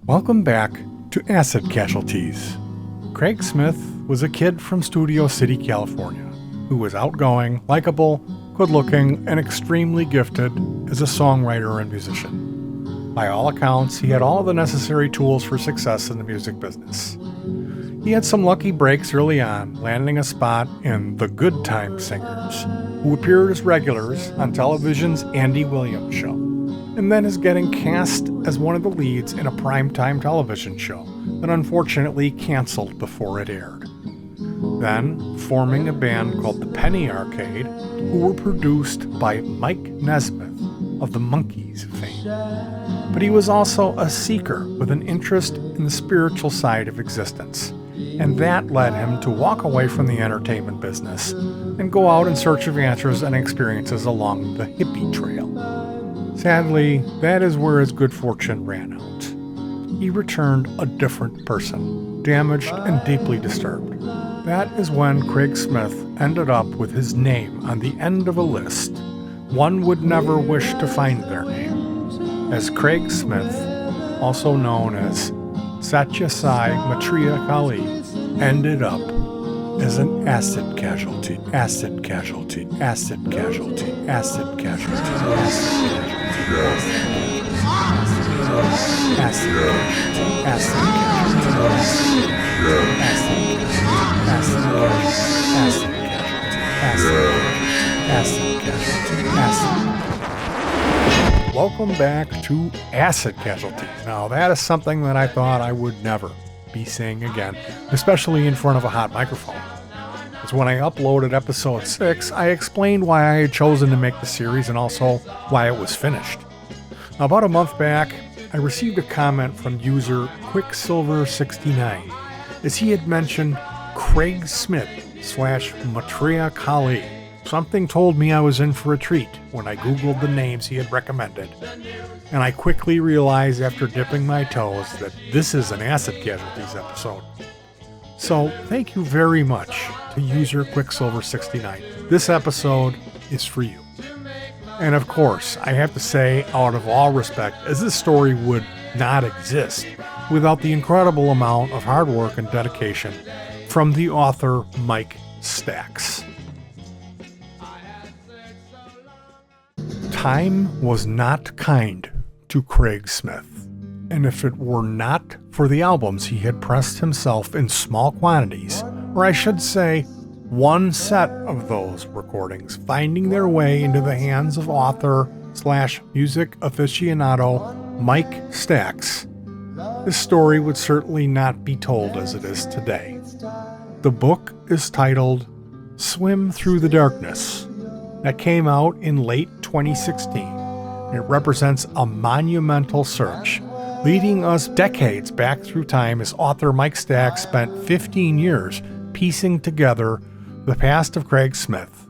Welcome back to Acid Casualties. Craig Smith was a kid from Studio City, California, who was outgoing, likable, good-looking, and extremely gifted as a songwriter and musician. By all accounts, he had all of the necessary tools for success in the music business. He had some lucky breaks early on, landing a spot in The Good Time Singers, who appeared as regulars on television's Andy Williams Show, and then is getting cast as one of the leads in a primetime television show that unfortunately canceled before it aired. Then forming a band called the Penny Arkade, who were produced by Mike Nesmith of the Monkees fame. But he was also a seeker with an interest in the spiritual side of existence, and that led him to walk away from the entertainment business and go out in search of answers and experiences along the hippie trail. Sadly, that is where his good fortune ran out. He returned a different person, damaged and deeply disturbed. That is when Craig Smith ended up with his name on the end of a list. One would never wish to find their name, as Craig Smith, also known as Maitreya Kali, ended up as an acid casualty, acid casualty, acid casualty, acid casualty, acid casualty. Welcome back to Acid Casualties. Now that is something that I thought I would never be saying again, especially in front of a hot microphone. Because when I uploaded episode 6, I explained why I had chosen to make the series and also why it was finished. Now, about a month back, I received a comment from user Quicksilver69, as he had mentioned Craig Smith / Maitreya Kali. Something told me I was in for a treat when I Googled the names he had recommended, and I quickly realized after dipping my toes that this is an Acid Casualties episode. So thank you very much to user Quicksilver69. This episode is for you. And of course, I have to say, out of all respect, as this story would not exist without the incredible amount of hard work and dedication from the author Mike Stax. Time was not kind to Craig Smith, and if it were not for the albums he had pressed himself in small quantities, or I should say, one set of those recordings finding their way into the hands of author/music aficionado Mike Stax, this story would certainly not be told as it is today. The book is titled Swim Through the Darkness. That came out in late 2016. It represents a monumental search, leading us decades back through time as author Mike Stax spent 15 years piecing together the past of Craig Smith,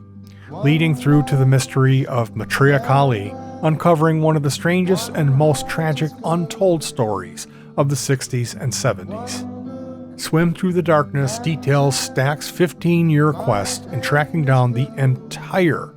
leading through to the mystery of Maitreya Kali, uncovering one of the strangest and most tragic untold stories of the 60s and 70s. Swim Through the Darkness details Stax's 15-year quest in tracking down the entire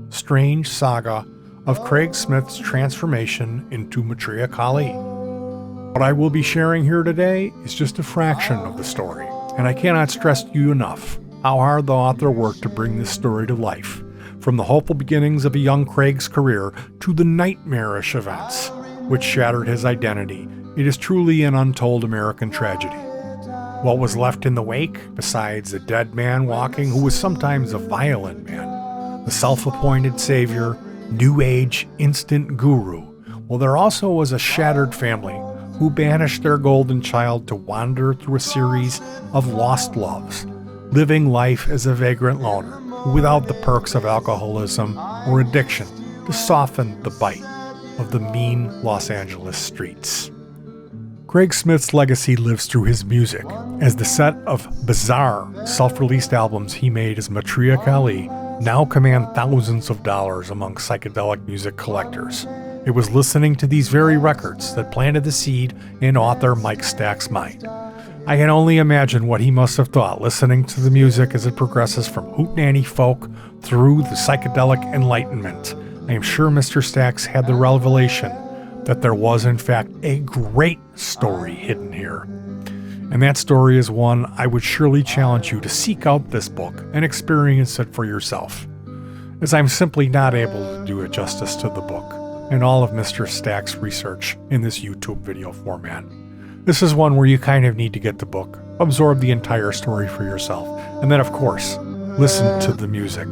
strange saga of Craig Smith's transformation into Maitreya Kali. What I will be sharing here today is just a fraction of the story, and I cannot stress to you enough how hard the author worked to bring this story to life, from the hopeful beginnings of a young Craig's career to the nightmarish events which shattered his identity. It is truly an untold American tragedy. What was left in the wake, besides a dead man walking who was sometimes a violent man, the self-appointed savior, New Age instant guru? Well, there also was a shattered family who banished their golden child to wander through a series of lost loves, living life as a vagrant loner without the perks of alcoholism or addiction to soften the bite of the mean Los Angeles streets. Craig Smith's legacy lives through his music, as the set of bizarre self-released albums he made as Maitreya Kali now command thousands of dollars among psychedelic music collectors. It was listening to these very records that planted the seed in author Mike Stax's mind. I can only imagine what he must have thought listening to the music as it progresses from hootenanny folk through the psychedelic enlightenment. I am sure Mr. Stax had the revelation that there was in fact a great story hidden here. And that story is one I would surely challenge you to seek out this book and experience it for yourself, as I'm simply not able to do it justice to the book and all of Mr. Stax's research in this YouTube video format. This is one where you kind of need to get the book, absorb the entire story for yourself, and then of course, listen to the music.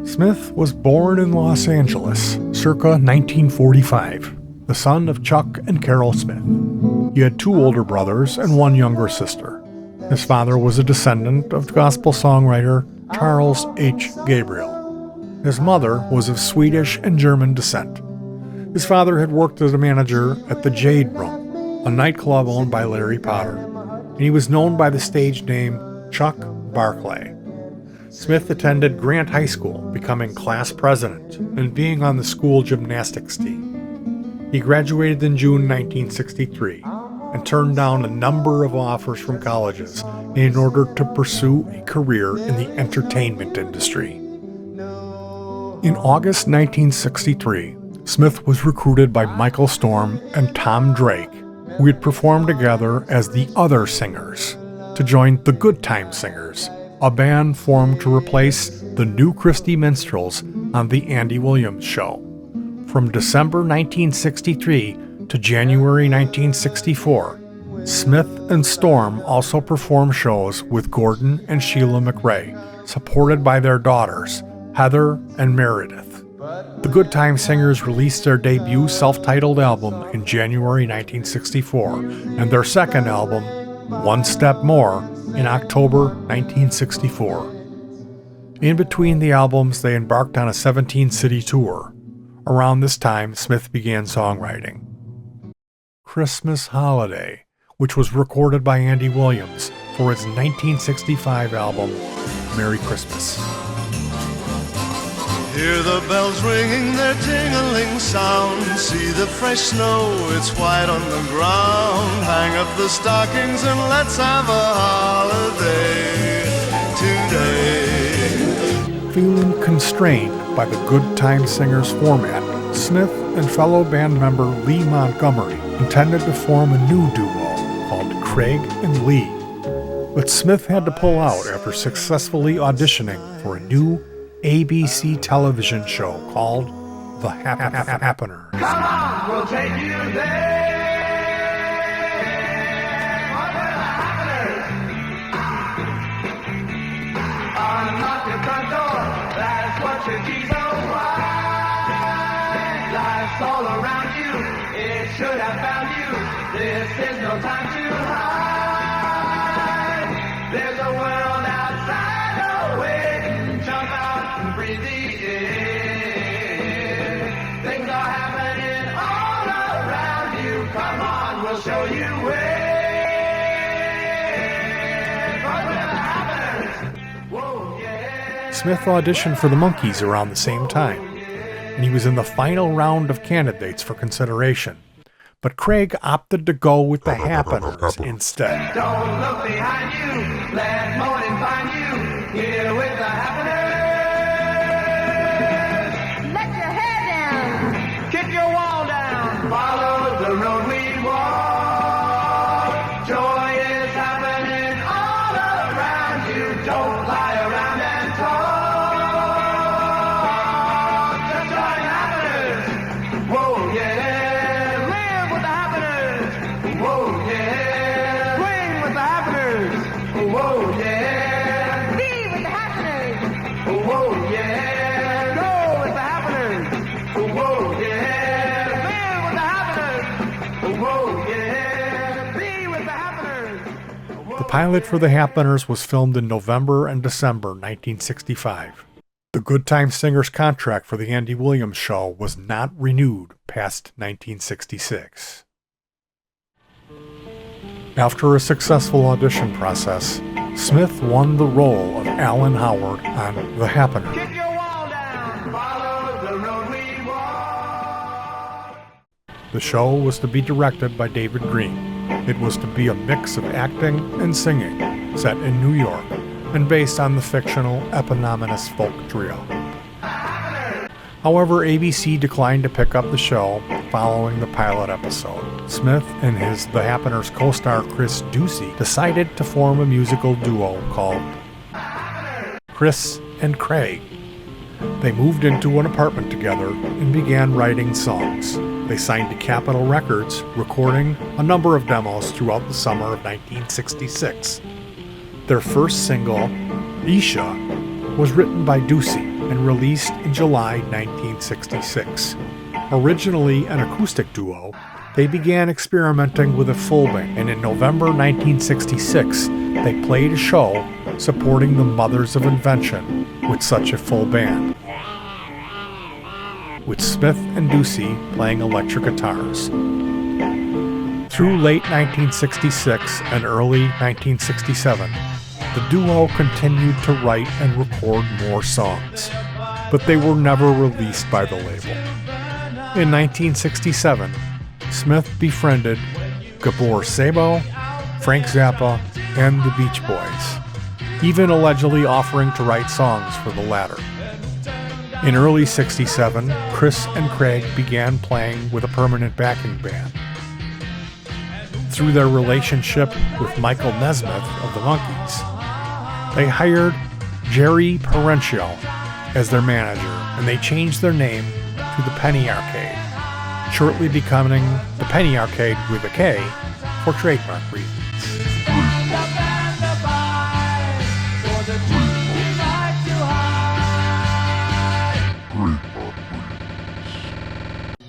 Smith was born in Los Angeles, circa 1945, the son of Chuck and Carol Smith. He had 2 older brothers and 1 younger sister. His father was a descendant of gospel songwriter Charles H. Gabriel. His mother was of Swedish and German descent. His father had worked as a manager at the Jade Room, a nightclub owned by Larry Potter, and he was known by the stage name Chuck Barclay. Smith attended Grant High School, becoming class president and being on the school gymnastics team. He graduated in June 1963 and turned down a number of offers from colleges in order to pursue a career in the entertainment industry. In August 1963, Smith was recruited by Michael Storm and Tom Drake, who had performed together as the Other Singers, to join the Good Time Singers, a band formed to replace the New Christie Minstrels on The Andy Williams Show. From December 1963 to January 1964, Smith and Storm also performed shows with Gordon and Sheila McRae, supported by their daughters, Heather and Meredith. The Good Time Singers released their debut self-titled album in January 1964, and their second album, One Step More, in October 1964. In between the albums, they embarked on a 17-city tour. Around this time, Smith began songwriting. Christmas Holiday, which was recorded by Andy Williams for his 1965 album, Merry Christmas. Hear the bells ringing their tingling sound. See the fresh snow, it's white on the ground. Hang up the stockings and let's have a holiday today. Feeling constrained by the Good Time Singers format, Smith and fellow band member Lee Montgomery intended to form a new duo called Craig and Lee. But Smith had to pull out after successfully auditioning for a new ABC television show called The Happeners. Come on, we'll take you there. Unlock your front door, that's what your keys are wide. Life's all around you, it should have found you. This is no time to hide. There's a world outside awaiting. Jump out and breathe the air. Things are happening all around you. Come on, we'll show you where. Smith auditioned for the Monkees around the same time, and he was in the final round of candidates for consideration. But Craig opted to go with the Happeners instead. Don't look behind you, let morning find you, here with the Happeners. Let your hair down. Kick your wall down, follow the road we walk. Joy is happening all around you, don't lie around and talk. Just join the Happeners. Whoa, yeah. Live with the Happeners. Whoa, yeah. Swing with the Happeners. Whoa, yeah. Be with the Happeners. Whoa, yeah. Go with the Happeners. Whoa, yeah. Live with the Happeners. Whoa, yeah. Be with the Happeners. The pilot for the Happeners was filmed in November and December 1965. The Good Time Singers contract for the Andy Williams Show was not renewed past 1966. After a successful audition process, Smith won the role of Alan Howard on The Happeners. Kick your wall down, The show was to be directed by David Green. It was to be a mix of acting and singing, set in New York, and based on the fictional eponymous folk trio. However, ABC declined to pick up the show following the pilot episode. Smith and his The Happeners co-star Chris Ducey decided to form a musical duo called Chris and Craig. They moved into an apartment together and began writing songs. They signed to Capitol Records, recording a number of demos throughout the summer of 1966. Their first single, Isha, was written by Ducey and released in July 1966. Originally an acoustic duo, they began experimenting with a full band, and in November 1966, they played a show supporting the Mothers of Invention with such a full band, with Smith and Ducey playing electric guitars. Through late 1966 and early 1967, the duo continued to write and record more songs, but they were never released by the label. In 1967, Smith befriended Gabor Szabo, Frank Zappa, and the Beach Boys, even allegedly offering to write songs for the latter. In early '67, Chris and Craig began playing with a permanent backing band. Through their relationship with Mike Nesmith of the Monkees, they hired Jerry Parentio as their manager, and they changed their name to the Penny Arkade, shortly becoming the Penny Arkade with a K for trademark reasons.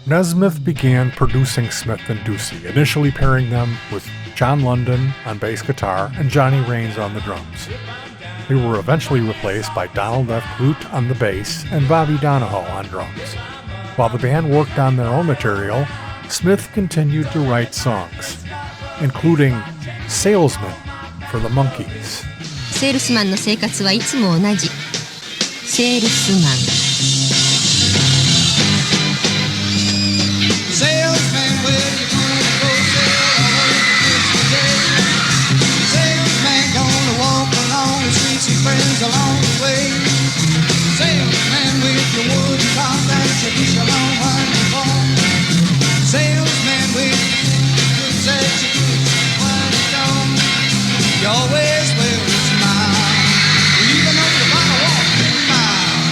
Nesmith began producing Smith and Ducey, initially pairing them with John London on bass guitar and Johnny Raines on the drums. They were eventually replaced by Donald F. Clute on the bass and Bobby Donahoe on drums. While the band worked on their own material, Smith continued to write songs, including Salesman for the Monkees. セールスマンの生活はいつも同じ。セールスマン。Salesman, where you gonna go sell? I hope you fix the day. Salesman gonna walk along the streets, see friends along the way. Salesman with your wooden top that you push along winding farm. Salesman with goods that you put winding down. You always wear a smile, even though you wanna walk 3 miles.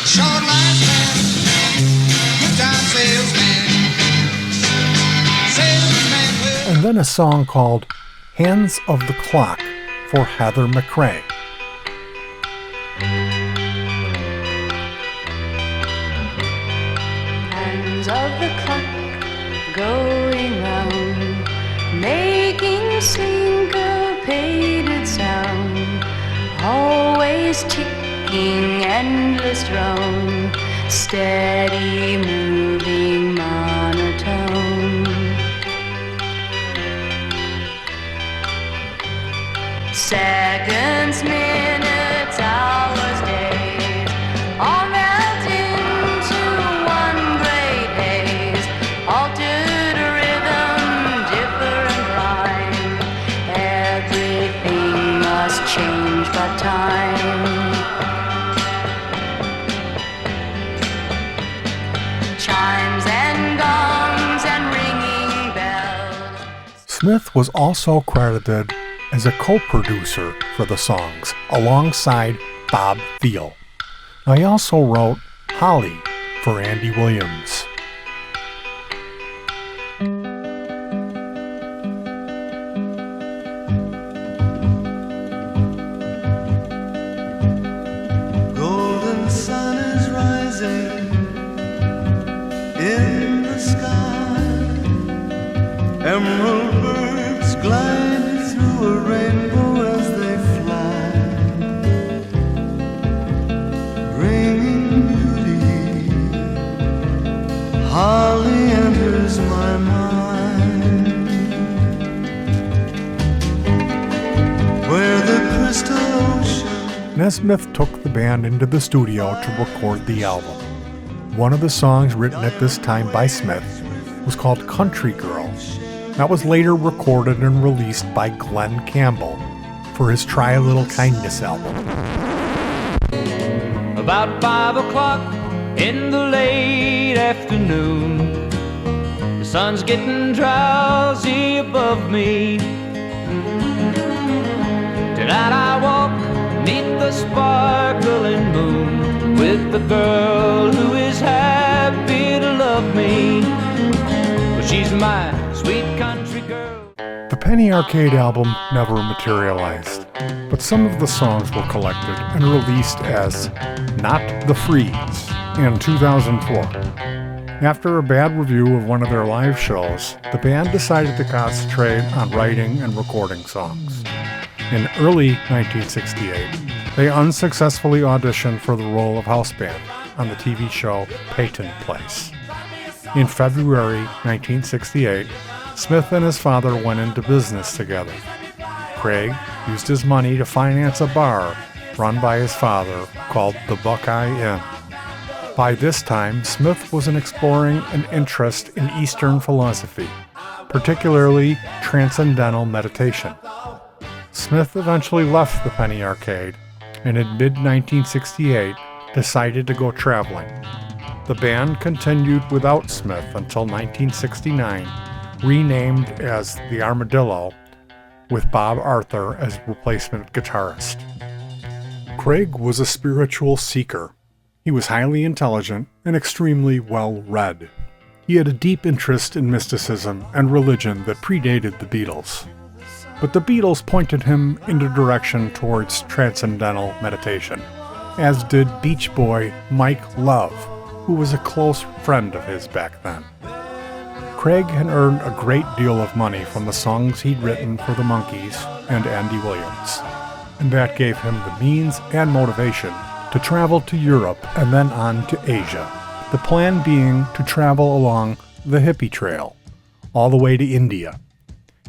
Short lines man, good time salesman. And then a song called Hands of the Clock for Heather McRae. Hands of the clock going round, making syncopated sound, always ticking endless round, steady moving monotone. Seconds, minutes, hours, days, all melt into one great haze. Altered rhythm, different rhyme. Everything must change but time. Chimes and gongs and ringing bells. Smith was also credited as a co-producer for the songs, alongside Bob Thiel. Now, he also wrote Holly for Andy Williams. Golden sun is rising in the sky. Emerald birds glide through a rainbow as they fly, bringing beauty. Holly enters my mind, where the crystal ocean. Nesmith took the band into the studio to record the album. One of the songs written at this time by Smith was called Country Girl. That was later recorded and released by Glen Campbell for his Try a Little Kindness album. About 5 o'clock in the late afternoon, the sun's getting drowsy above me. Tonight I walk neath the sparkling moon with the girl who is happy to love me. But she's my sweet country girl. The Penny Arkade album never materialized, but some of the songs were collected and released as Not the Freeze in 2004. After a bad review of one of their live shows, the band decided to concentrate on writing and recording songs. In early 1968, they unsuccessfully auditioned for the role of house band on the TV show Peyton Place. In February 1968, Smith and his father went into business together. Craig used his money to finance a bar run by his father called the Buckeye Inn. By this time, Smith was exploring an interest in Eastern philosophy, particularly transcendental meditation. Smith eventually left the Penny Arkade and in mid-1968 decided to go traveling. The band continued without Smith until 1969, renamed as the Armadillo, with Bob Arthur as replacement guitarist. Craig was a spiritual seeker. He was highly intelligent and extremely well-read. He had a deep interest in mysticism and religion that predated the Beatles. But the Beatles pointed him in a direction towards transcendental meditation, as did Beach Boy Mike Love, who was a close friend of his back then. Craig had earned a great deal of money from the songs he'd written for the Monkees and Andy Williams, and that gave him the means and motivation to travel to Europe and then on to Asia, the plan being to travel along the hippie trail, all the way to India.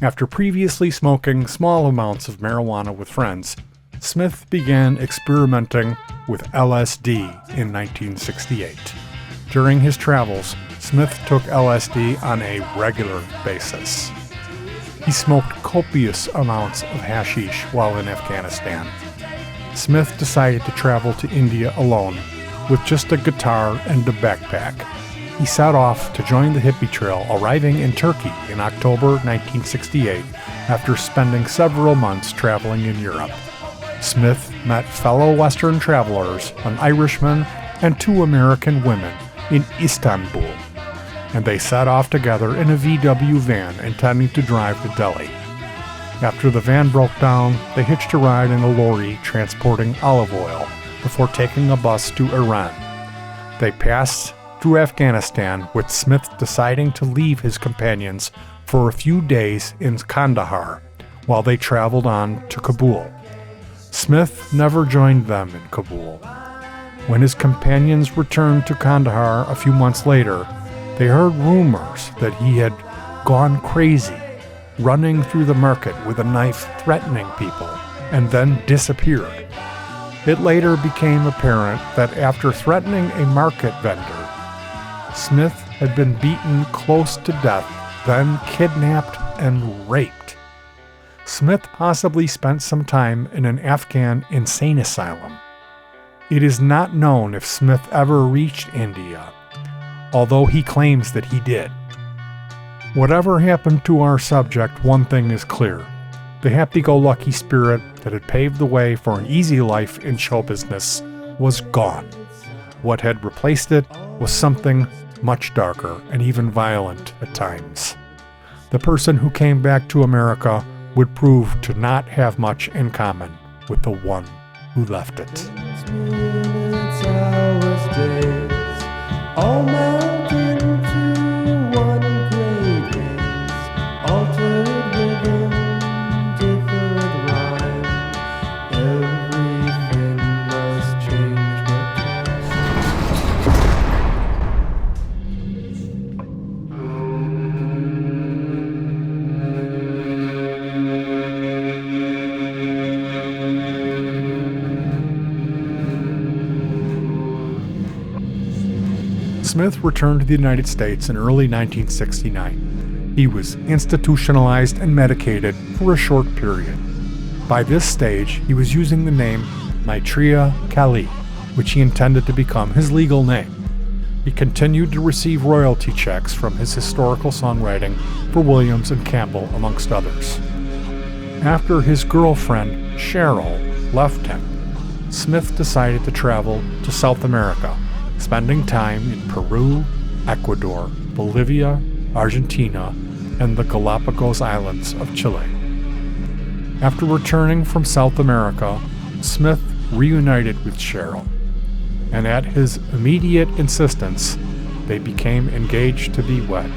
After previously smoking small amounts of marijuana with friends, Smith began experimenting with LSD in 1968. During his travels, Smith took LSD on a regular basis. He smoked copious amounts of hashish while in Afghanistan. Smith decided to travel to India alone with just a guitar and a backpack. He set off to join the hippie trail, arriving in Turkey in October 1968 after spending several months traveling in Europe. Smith met fellow Western travelers, an Irishman and 2 American women, in Istanbul, and they set off together in a VW van intending to drive to Delhi. After the van broke down, they hitched a ride in a lorry transporting olive oil before taking a bus to Iran. They passed through Afghanistan, with Smith deciding to leave his companions for a few days in Kandahar while they traveled on to Kabul. Smith never joined them in Kabul. When his companions returned to Kandahar a few months later, they heard rumors that he had gone crazy, running through the market with a knife threatening people, and then disappeared. It later became apparent that after threatening a market vendor, Smith had been beaten close to death, then kidnapped and raped. Smith possibly spent some time in an Afghan insane asylum. It is not known if Smith ever reached India, although he claims that he did. Whatever happened to our subject, one thing is clear. The happy-go-lucky spirit that had paved the way for an easy life in show business was gone. What had replaced it was something much darker and even violent at times. The person who came back to America would prove to not have much in common with the one who left it. All melt into one great haze, altered rhythm, different rhyme. Everything must change but Smith returned to the United States in early 1969. He was institutionalized and medicated for a short period. By this stage, he was using the name Maitreya Kali, which he intended to become his legal name. He continued to receive royalty checks from his historical songwriting for Williams and Campbell, amongst others. After his girlfriend, Cheryl, left him, Smith decided to travel to South America, spending time in Peru, Ecuador, Bolivia, Argentina, and the Galapagos Islands of Chile. After returning from South America, Smith reunited with Cheryl, and at his immediate insistence, they became engaged to be wed.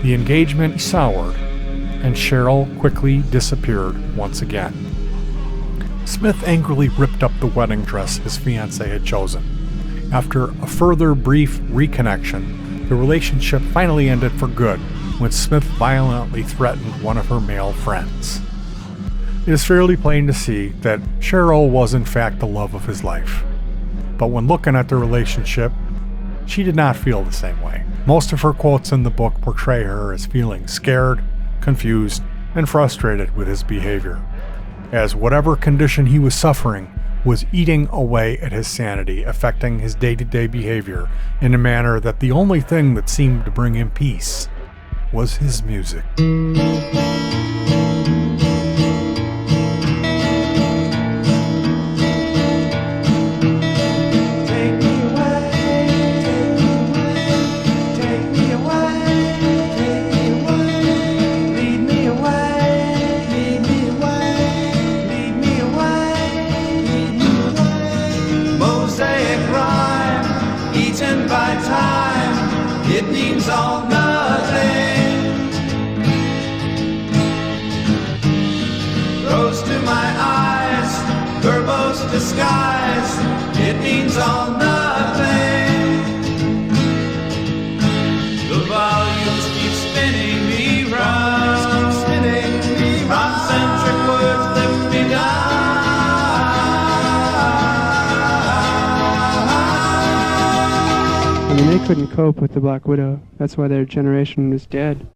The engagement soured, and Cheryl quickly disappeared once again. Smith angrily ripped up the wedding dress his fiancée had chosen. After a further brief reconnection, the relationship finally ended for good when Smith violently threatened one of her male friends. It is fairly plain to see that Cheryl was in fact the love of his life. But when looking at the relationship, she did not feel the same way. Most of her quotes in the book portray her as feeling scared, confused, and frustrated with his behavior, as whatever condition he was suffering was eating away at his sanity, affecting his day-to-day behavior in a manner that the only thing that seemed to bring him peace was his music. It means all nothing. Rose to my eyes, verbose disguise. It means all nothing. The volumes keep spinning me round. Concentric words lift me down. I mean, they couldn't cope with the Black Widow. That's why their generation was dead.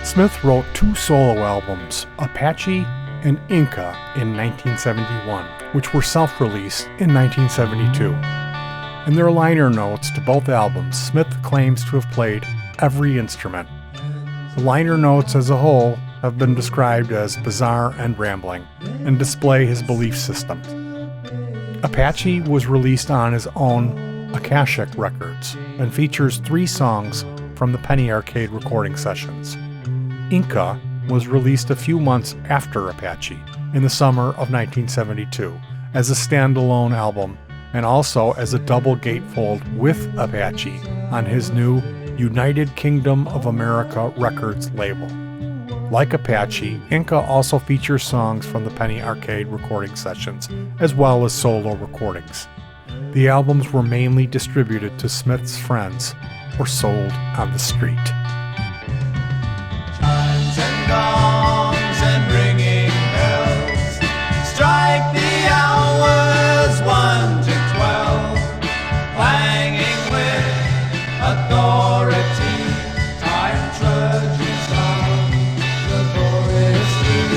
Smith wrote 2 solo albums, Apache and Inca, in 1971, which were self-released in 1972. In their liner notes to both albums, Smith claims to have played every instrument. The liner notes as a whole have been described as bizarre and rambling, and display his belief system. Apache was released on his own Akashic Records, and features 3 songs from the Penny Arkade recording sessions. Inca was released a few months after Apache, in the summer of 1972, as a standalone album, and also as a double gatefold with Apache on his new United Kingdom of America Records label. Like Apache, Inca also features songs from the Penny Arkade recording sessions, as well as solo recordings. The albums were mainly distributed to Smith's friends or sold on the street. Chimes and gongs and ringing bells strike the hours 1 to 12, clanging with authority. Time trudges on laboriously.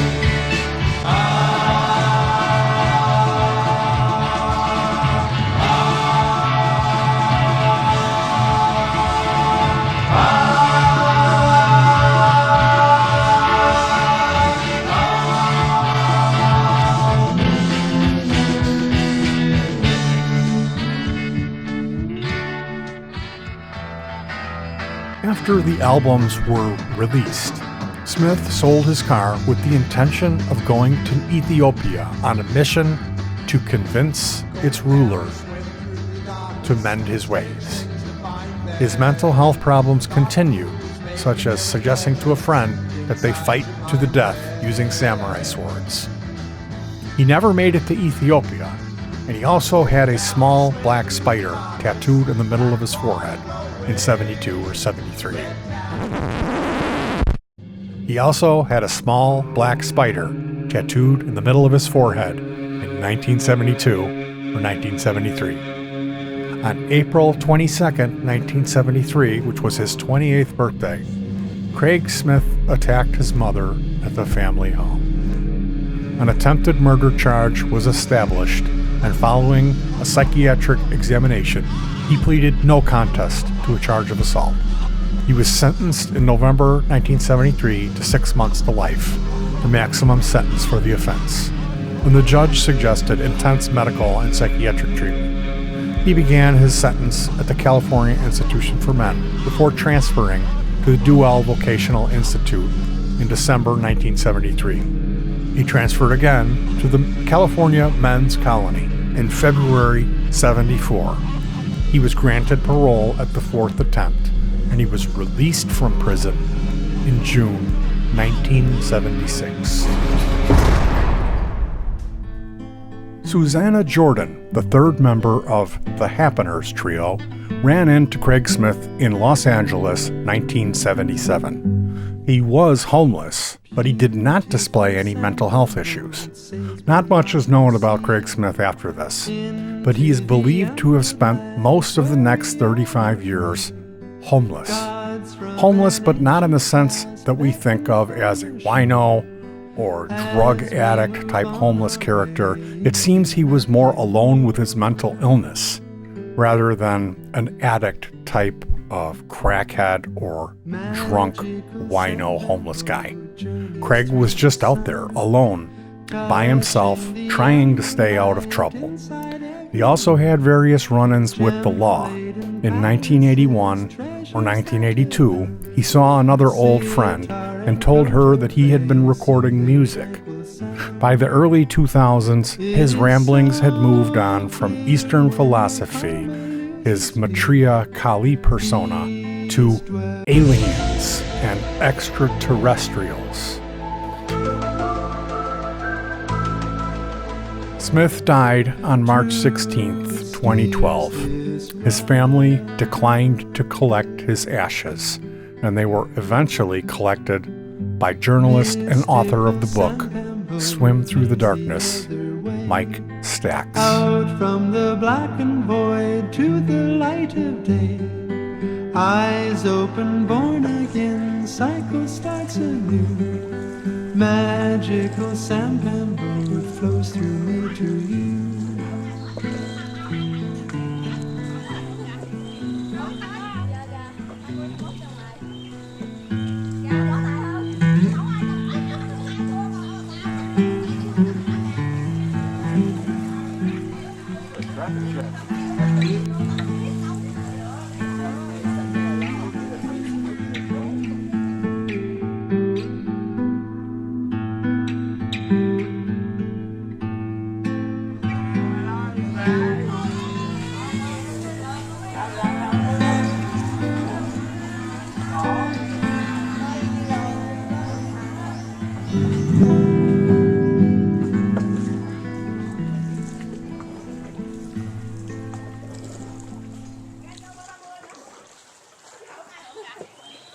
After the albums were released, Smith sold his car with the intention of going to Ethiopia on a mission to convince its ruler to mend his ways. His mental health problems continue, such as suggesting to a friend that they fight to the death using samurai swords. He never made it to Ethiopia, and he also had a small black spider tattooed in the middle of his forehead in 72 or 73. He also had a small black spider tattooed in the middle of his forehead in 1972 or 1973. On April 22, 1973, which was his 28th birthday, Craig Smith attacked his mother at the family home. An attempted murder charge was established, and following a psychiatric examination, he pleaded no contest to a charge of assault. He was sentenced in November 1973 to 6 months to life, the maximum sentence for the offense, when the judge suggested intense medical and psychiatric treatment. He began his sentence at the California Institution for Men before transferring to the Duell Vocational Institute in December 1973. He transferred again to the California Men's Colony in February 74. He was granted parole at the 4th attempt, and he was released from prison in June 1976. Susanna Jordan, the third member of the Happeners trio, ran into Craig Smith in Los Angeles, 1977. He was homeless, but he did not display any mental health issues. Not much is known about Craig Smith after this, but he is believed to have spent most of the next 35 years homeless. Homeless, but not in the sense that we think of as a wino or drug addict type homeless character. It seems he was more alone with his mental illness rather than an addict type of crackhead or drunk wino homeless guy. Craig was just out there alone, by himself, trying to stay out of trouble. He also had various run-ins with the law. In 1981 or 1982, he saw another old friend and told her that he had been recording music. By the early 2000s, his ramblings had moved on from Eastern philosophy, his Maitreya Kali persona, to aliens and extraterrestrials. Smith died on March 16, 2012. His family declined to collect his ashes, and they were eventually collected by journalist and author of the book, Swim Through the Darkness, Mike Stax. Out from the blackened void to the light of day, eyes open, born again, cycle starts anew. Magical sampan road flows through me to you.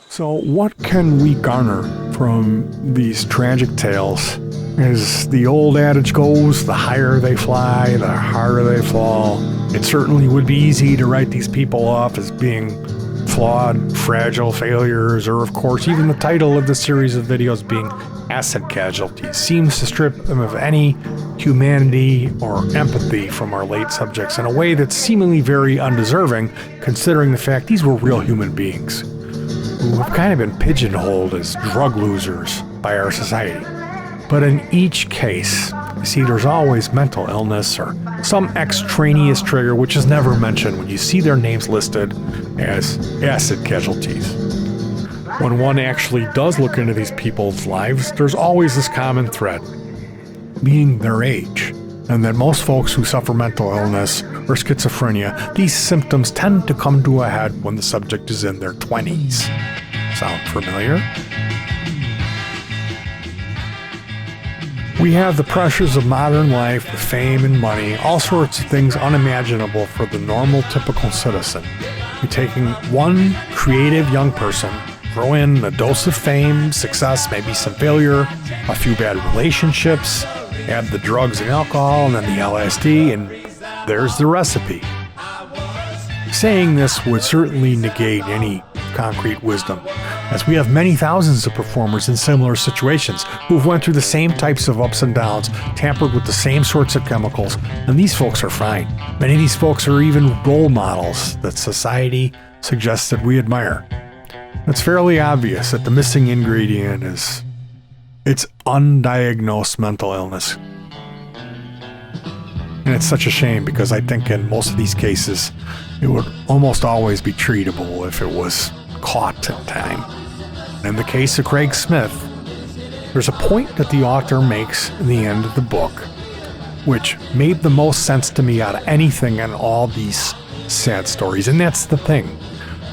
So what can we garner from these tragic tales? As the old adage goes, the higher they fly, the harder they fall. It certainly would be easy to write these people off as being flawed, fragile failures, or of course even the title of the series of videos being Acid Casualties seems to strip them of any humanity or empathy from our late subjects in a way that's seemingly very undeserving, considering the fact these were real human beings who have kind of been pigeonholed as drug losers by our society. But in each case, you see there's always mental illness or some extraneous trigger which is never mentioned when you see their names listed as acid casualties. When one actually does look into these people's lives, there's always this common thread, being their age. And that most folks who suffer mental illness or schizophrenia, these symptoms tend to come to a head when the subject is in their 20s. Sound familiar? We have the pressures of modern life, the fame and money, all sorts of things unimaginable for the normal, typical citizen. You're taking one creative young person throw in a dose of fame, success, maybe some failure, a few bad relationships, add the drugs and alcohol, and then the LSD, and there's the recipe. Saying this would certainly negate any concrete wisdom, as we have many thousands of performers in similar situations who've went through the same types of ups and downs, tampered with the same sorts of chemicals, and these folks are fine. Many of these folks are even role models that society suggests that we admire. It's fairly obvious that the missing ingredient is it's undiagnosed mental illness. And it's such a shame, because I think in most of these cases, it would almost always be treatable if it was caught in time. In the case of Craig Smith, there's a point that the author makes in the end of the book, which made the most sense to me out of anything in all these sad stories. And that's the thing.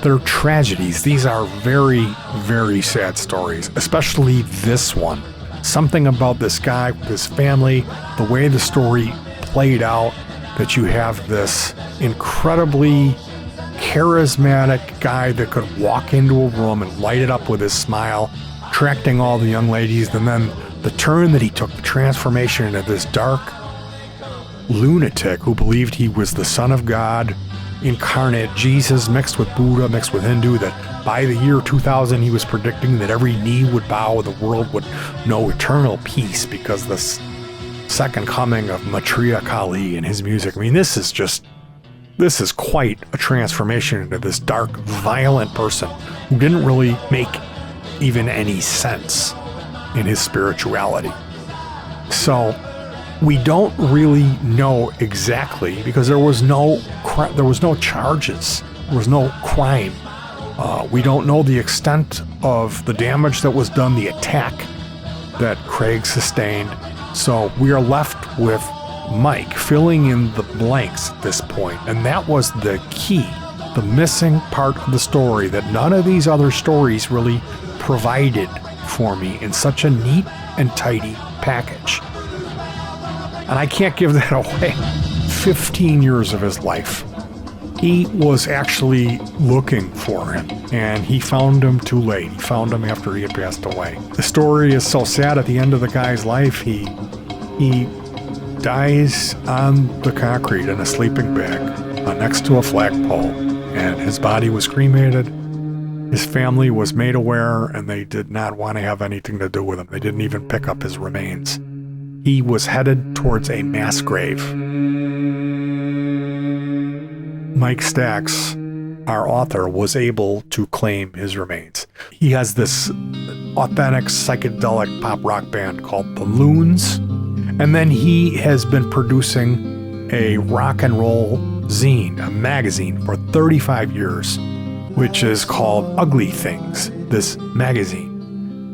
They're tragedies. These are very, very sad stories, especially this one. Something about this guy with his family, the way the story played out, that you have this incredibly charismatic guy that could walk into a room and light it up with his smile, attracting all the young ladies, and then the turn that he took, the transformation into this dark lunatic who believed he was the Son of God, incarnate Jesus mixed with Buddha, mixed with Hindu, that by the year 2000 he was predicting that every knee would bow, the world would know eternal peace because the second coming of Maitreya Kali and his music. I mean, this is quite a transformation into this dark, violent person who didn't really make even any sense in his spirituality. So we don't really know exactly, because there was no charges, there was no crime. We don't know the extent of the damage that was done, the attack that Craig sustained. So we are left with Mike filling in the blanks at this point, and that was the key, the missing part of the story that none of these other stories really provided for me in such a neat and tidy package. And I can't give that away. 15 years of his life. He was actually looking for him, and he found him too late. He found him after he had passed away. The story is so sad. At the end of the guy's life, he dies on the concrete in a sleeping bag next to a flagpole, and his body was cremated. His family was made aware, and they did not want to have anything to do with him. They didn't even pick up his remains. He was headed towards a mass grave. Mike Stax, our author, was able to claim his remains. He has this authentic psychedelic pop rock band called the Loons, and then he has been producing a rock and roll zine, a magazine, for 35 years, which is called Ugly Things, this magazine.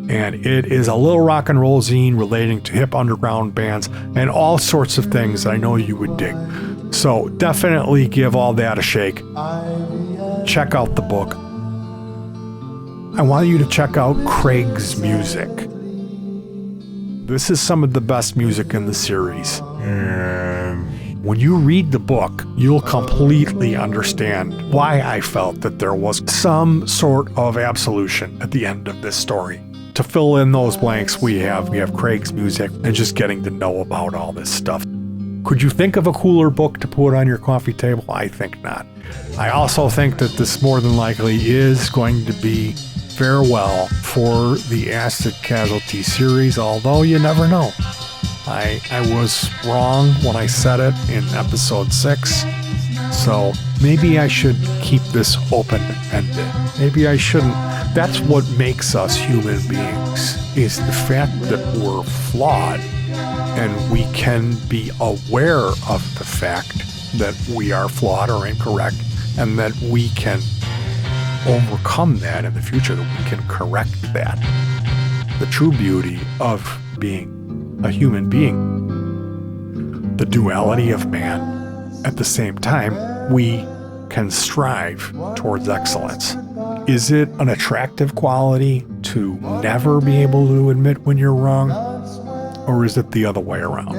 And it is a little rock and roll zine relating to hip underground bands and all sorts of things that I know you would dig. So definitely give all that a shake. Check out the book. I want you to check out Craig's music. This is some of the best music in the series. When you read the book, you'll completely understand why I felt that there was some sort of absolution at the end of this story. To fill in those blanks, we have Craig's music and just getting to know about all this stuff. Could you think of a cooler book to put on your coffee table? I think not. I also think that this more than likely is going to be farewell for the Acid Casualty series, although you never know. I was wrong when I said it in episode 6, so maybe I should keep this open-ended. Maybe I shouldn't. That's what makes us human beings, is the fact that we're flawed, and we can be aware of the fact that we are flawed or incorrect, and that we can overcome that in the future, that we can correct that. The true beauty of being a human being, the duality of man. At the same time, we can strive towards excellence. Is it an attractive quality to never be able to admit when you're wrong? Or is it the other way around?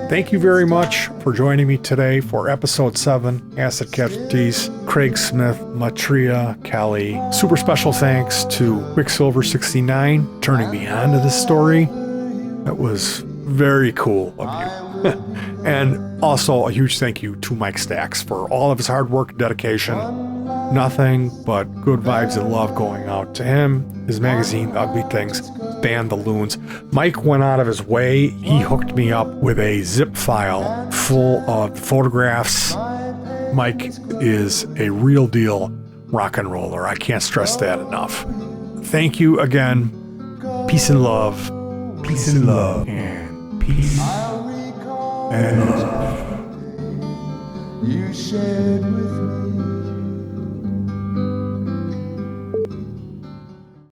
Thank you very much for joining me today for episode 7, Acid Casualties. Craig Smith, Maitreya Kali. Super special thanks to Quicksilver 69 turning me on to this story. That was very cool of you. And also a huge thank you to Mike Stax for all of his hard work and dedication. Nothing but good vibes and love going out to him, his magazine, Ugly Things, band The Loons. Mike went out of his way. He hooked me up with a zip file full of photographs. Mike is a real deal rock and roller. I can't stress that enough. Thank you again. Peace and love. Peace and love. And peace and love. You shared with me